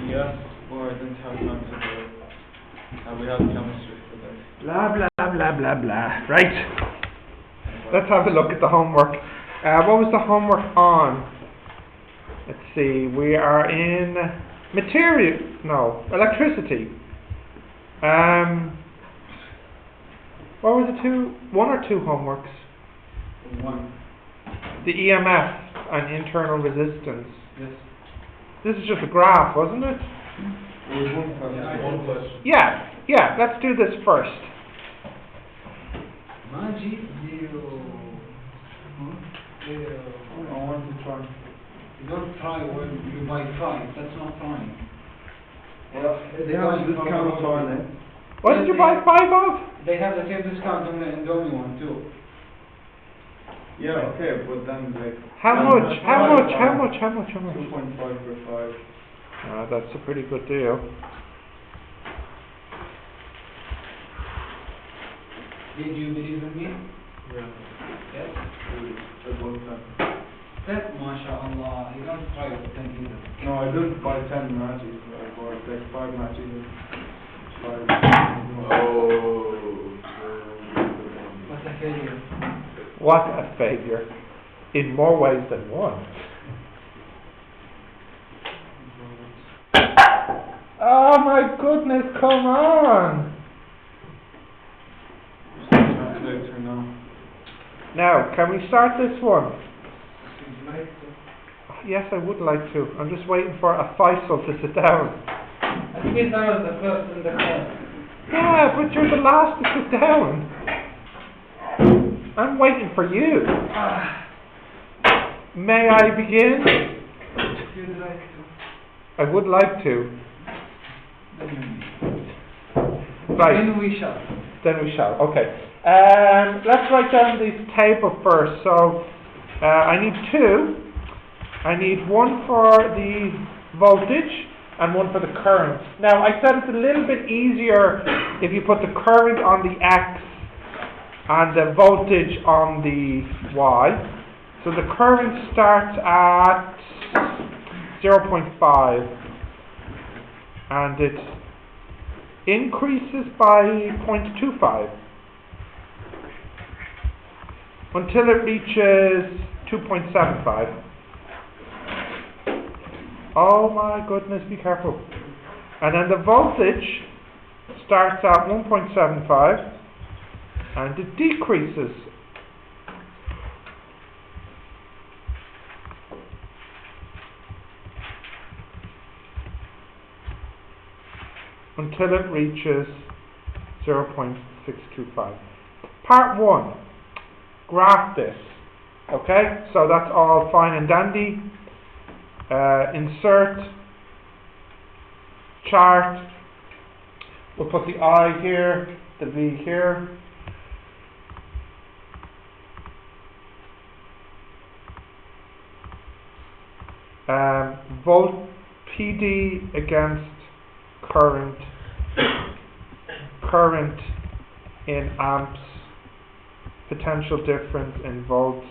yes, or I didn't have time to do it. And we had chemistry today. Blah, blah, blah, blah, blah. Right. Let's have a look at the homework. What was the homework on? Let's see. We are in electricity. What were the two? One or two homeworks? One. The EMF and internal resistance. Yes. This is just a graph, wasn't it? There was one question. One question. Yeah. Let's do this first. Magic zero. I want to try. You don't try when you buy five. That's not trying. Well, they have a discount on it. What did you buy 5 of? They have the same discount on the Indomie one too. Yeah, okay, but then like... How much? 2.5 for 5. That's a pretty good deal. Did you believe in me? Yeah. Yes? About 10. That, mashallah, you don't try with 10 either. No, I didn't buy 10 matches. I bought like 5 matches. 5. What a failure. What a failure. In more ways than one. Oh my goodness, come on! Now, can we start this one? Yes, I would like to. I'm just waiting for a Faisal to sit down. I think it's now the first in the class. Yeah, but you're the last to sit down. I'm waiting for you. May I begin? If you'd like to. I would like to. Right. Then we shall. Then we shall. Okay. Let's write down this table first. So I need 2. I need one for the voltage and one for the current. Now I said it's a little bit easier if you put the current on the X and the voltage on the Y. So the current starts at 0.5 and it increases by 0.25 until it reaches 2.75. Oh my goodness, be careful. And then the voltage starts at 1.75 and it decreases until it reaches 0.625. Part 1. Graph this. Okay, so that's all fine and dandy. Insert chart. We'll put the I here, the V here. Volt PD against current in amps, potential difference in volts,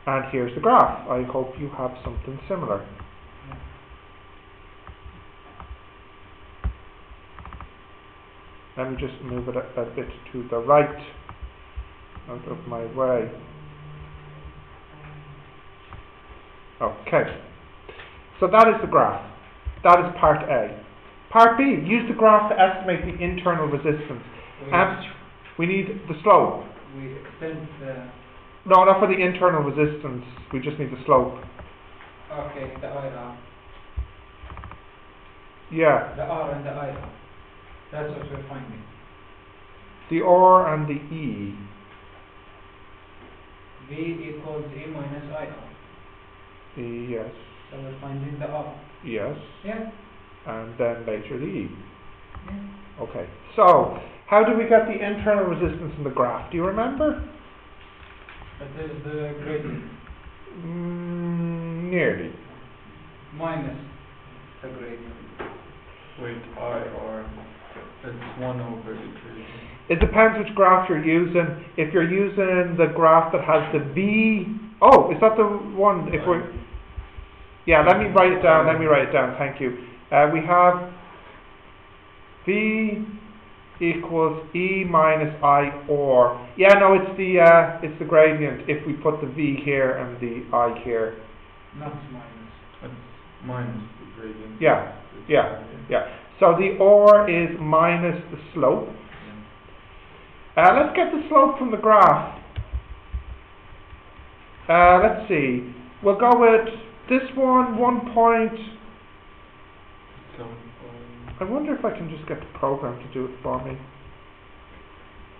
and here's the graph. I hope you have something similar. Let me just move it a bit to the right, out of my way. Okay, so that is the graph. That is part A. Part B, use the graph to estimate the internal resistance. We need the slope. We extend the... No, not for the internal resistance. We just need the slope. Okay, the IR. Yeah. The R and the IR. That's what we're finding. The R and the E. V equals E minus IR. E, yes. So we're finding the R. Yes. Yeah. And then later the E. Yeah. Okay. So, how do we get the internal resistance in the graph? Do you remember? That is the gradient. Nearly. Minus the gradient. Wait, IR. It's 1 over the gradient. It depends which graph you're using. If you're using the graph that has the V... Oh, is that the one? If we're... Yeah, let me write it down, thank you. We have V equals E minus I or. Yeah, no, it's the gradient if we put the V here and the I here. Not minus. It's minus the gradient. Yeah. So the or is minus the slope. Let's get the slope from the graph. Let's see. We'll go with this one, 1 point. I wonder if I can just get the program to do it for me.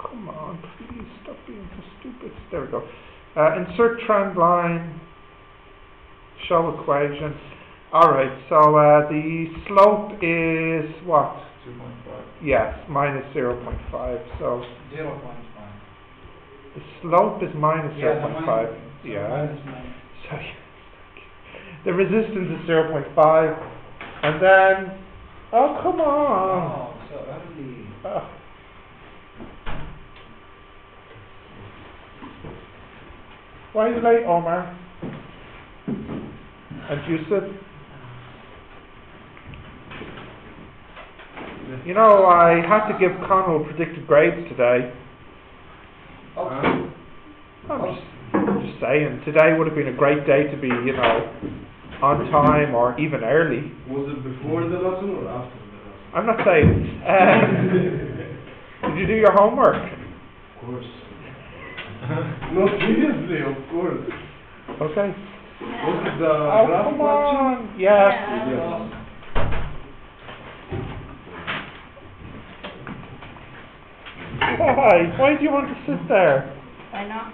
Come on, please stop being so stupid. There we go. Insert trend line. Show equation. Alright, so the slope is what? 2.5. Yes, minus 0.5. So 0.5. the slope is minus Yeah, 0.5. Yeah. Minus 9. So the resistance is 0.5. And then, oh come on. Oh, so early. Why are you late, Omar? And Yusuf? You know, I had to give Connell predicted grades today. I'm just saying, today would have been a great day to be, on time or even early. Was it before the lesson or after the lesson? I'm not saying. Did you do your homework? Of course. No, seriously, of course. Okay. Was it the Oh, graph come question? on. Yes. Yes. Why do you want to sit there? Why not?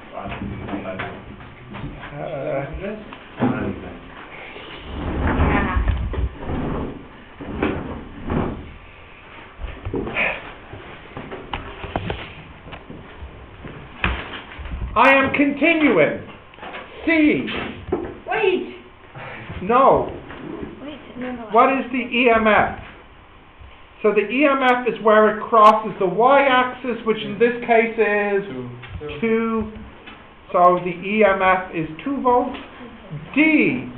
I am continuing. C. Wait! No. Wait, no. What is the EMF? So the EMF is where it crosses the y-axis, which in this case is 2. So the EMF is 2 volts. D.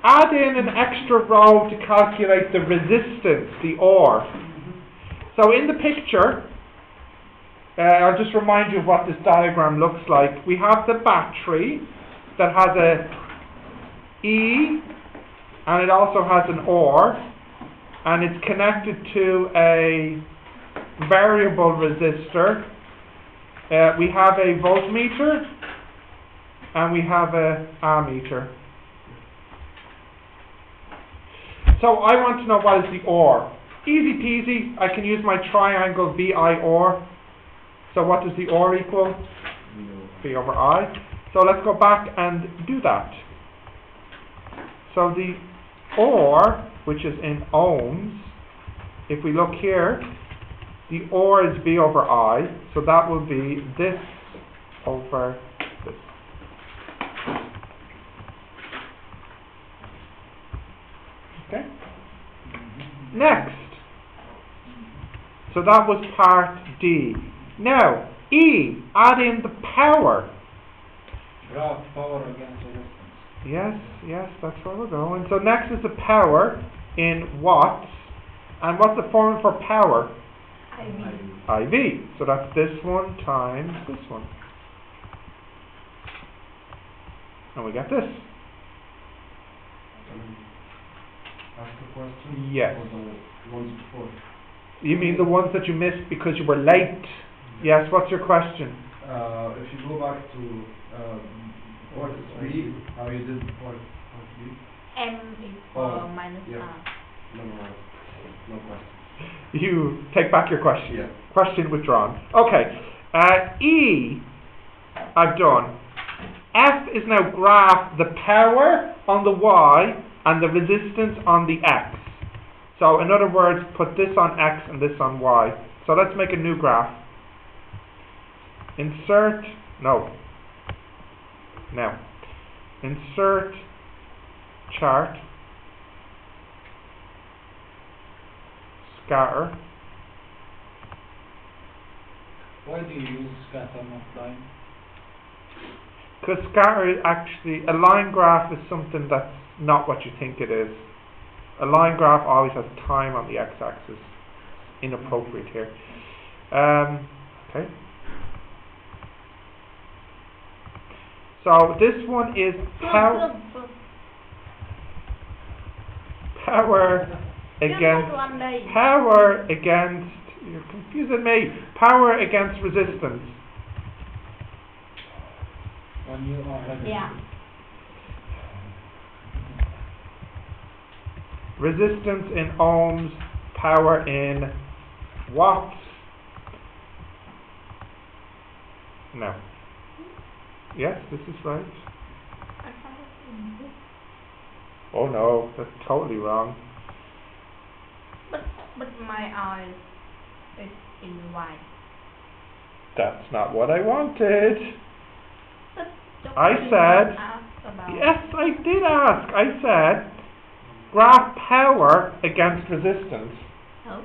Add in an extra row to calculate the resistance, the or. So in the picture, I'll just remind you of what this diagram looks like. We have the battery that has a E and it also has an OR, and it's connected to a variable resistor. We have a voltmeter and we have a ammeter. So I want to know what is the OR. Easy peasy, I can use my triangle VI OR. So what does the OR equal? V over I. So let's go back and do that. So the OR, which is in ohms, if we look here, the OR is V over I, so that will be this over this. Okay? Next. So that was part D. Now, E, add in the power. Graph power against resistance. Yes, that's where we're going. So next is the power in watts. And what's the formula for power? IV. So that's this one times this one. And we get this. Ask a question? Yes. Or the ones before? You mean the ones that you missed because you were late? Yes, what's your question? If you go back to part B, how you did part B? M equal minus yeah. R. No question. You take back your question. Yeah. Question withdrawn. Okay. E, I've done. F is now graph the power on the Y and the resistance on the X. So in other words, put this on X and this on Y. So let's make a new graph. Insert chart, scatter. Why do you use scatter not line? Because scatter actually, a line graph is something that's not what you think it is. A line graph always has time on the x-axis. Inappropriate here. Okay. So this one is power against, you're confusing me, power against resistance. When you are ready. Yeah. Resistance in ohms, power in watts. No. Yes, this is right. Oh no, that's totally wrong. But my eyes is in white. That's not what I wanted. But don't I you said, ask about yes, I did ask. I said, graph power against resistance. Oh.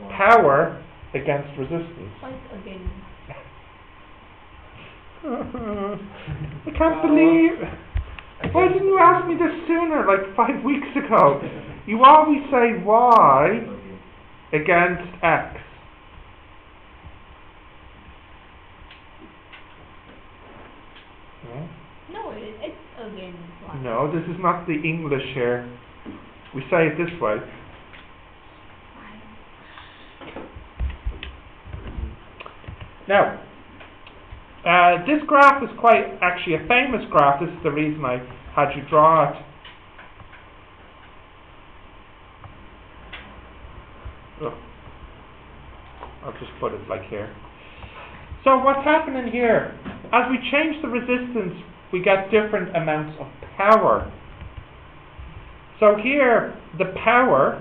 Well, Power against resistance. what again? I can't believe. Why didn't you ask me this sooner, like 5 weeks ago? You always say Y against X. No? No, it's again white. No, this is not the English here. We say it this way. Now, this graph is quite actually a famous graph. This is the reason I had you draw it. Oh. I'll just put it like here. So what's happening here? As we change the resistance, we get different amounts of power. So here, the power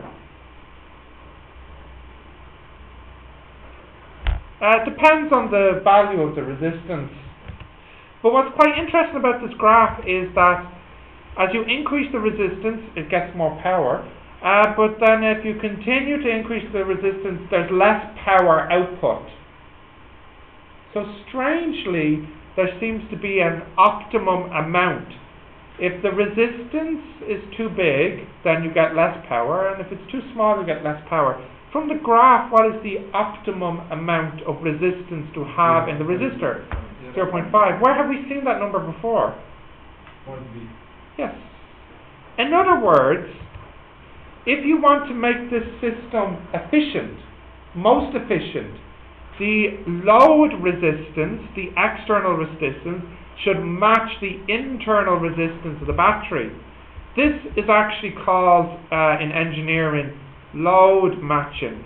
depends on the value of the resistance. But what's quite interesting about this graph is that as you increase the resistance, it gets more power. But then if you continue to increase the resistance, there's less power output. So strangely, there seems to be an optimum amount. If the resistance is too big, then you get less power, and if it's too small, you get less power. From the graph, what is the optimum amount of resistance to have in the resistor? 0.5. Where have we seen that number before? Yes. In other words, if you want to make this system efficient, most efficient, the load resistance, the external resistance, should match the internal resistance of the battery. This is actually called, in engineering, load matching.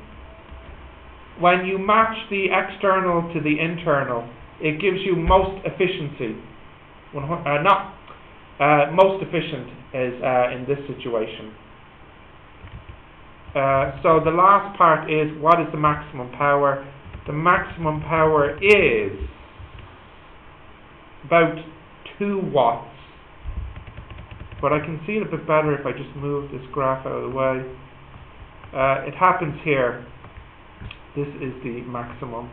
When you match the external to the internal, it gives you most efficiency. Most efficient is in this situation. So the last part is, what is the maximum power? The maximum power is about 2 watts. But I can see it a bit better if I just move this graph out of the way. It happens here. This is the maximum.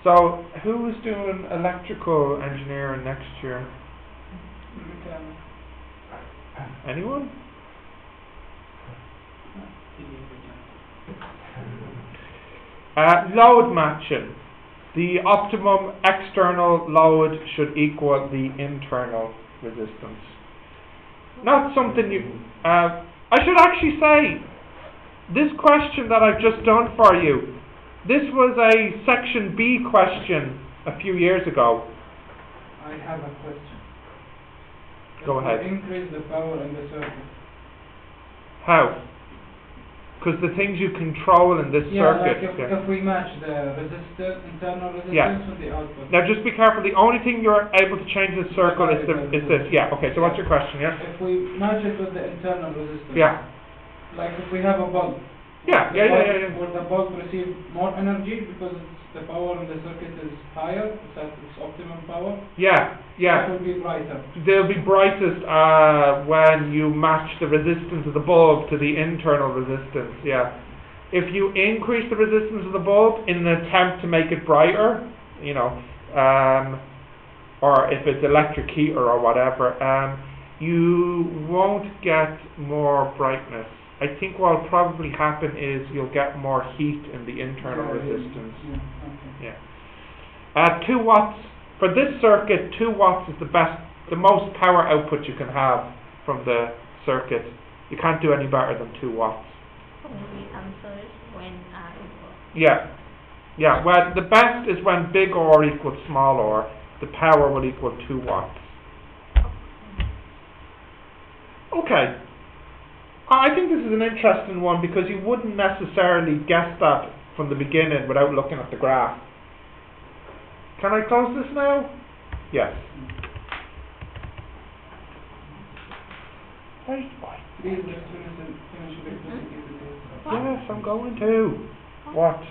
So, who is doing electrical engineering next year? Anyone? Load matching. The optimum external load should equal the internal resistance. Not something you... I should actually say, this question that I've just done for you, this was a section B question a few years ago. I have a question. Go ahead. Increase the power in the circuit. How? Because the things you control in this circuit... Like if we match the resistor, internal resistance with the output. Now just be careful, the only thing you're able to change in the circle is this. Yeah, okay, so what's your question, yeah? If we match it with the internal resistance. Yeah. Like if we have a bulb. Yeah. Will the bulb receive more energy because the power in the circuit is higher? Is that its optimum power? Yeah. It will be brighter. They'll be brightest when you match the resistance of the bulb to the internal resistance, yeah. if you increase the resistance of the bulb in an attempt to make it brighter, you know, or if it's electric heater or whatever, you won't get more brightness. I think what will probably happen is you'll get more heat in the internal resistance. Yeah, okay. Yeah. 2 watts. For this circuit, 2 watts is the most power output you can have from the circuit. You can't do any better than 2 watts. Only answers when are equal. Yeah. Yeah, well, the best is when big or equals small or. The power will equal 2 watts. Okay. I think this is an interesting one because you wouldn't necessarily guess that from the beginning without looking at the graph. Can I close this now? Yes. Wait. Please just finish electricity. Yes, I'm going to. What?